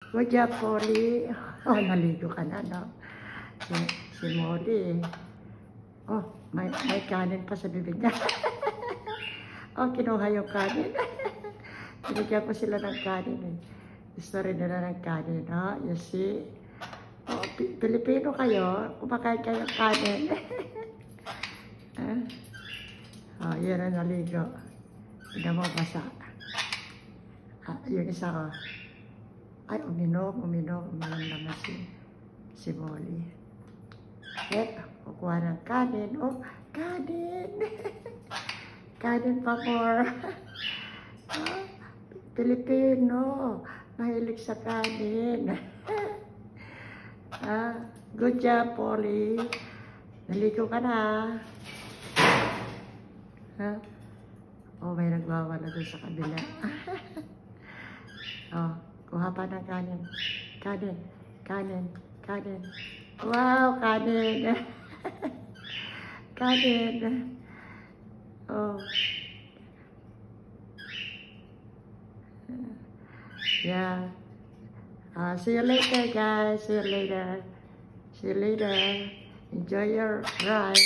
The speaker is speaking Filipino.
Good job, Polly. Oh, naligo ka na, no? Si Molly. Oh, may kanin pa sa bibig niya. Oh, kinuha yung kanin. Binigyan ko sila ng kanin eh. Gusto rin nila ng kanin, no? You see? Oh, Pilipino kayo. Kumakain kayo ng kanin. Oh, yun ang naligo. Hindi mo basa. Yung isa ko. Ay, uminom. Umalam naman si Molly. Kukuha ng kanin. Oh, kanin! Kanin pa more. Pilipino. Mahilig sa kanin. Good job, Polly. Naligo ka na. Oh, may nagwawala doon sa kabila. Oh, kuha pa ng kanin. Kanin. Wow, kanin. Kanin. Oh. Yeah. See you later, guys. See you later. Enjoy your ride.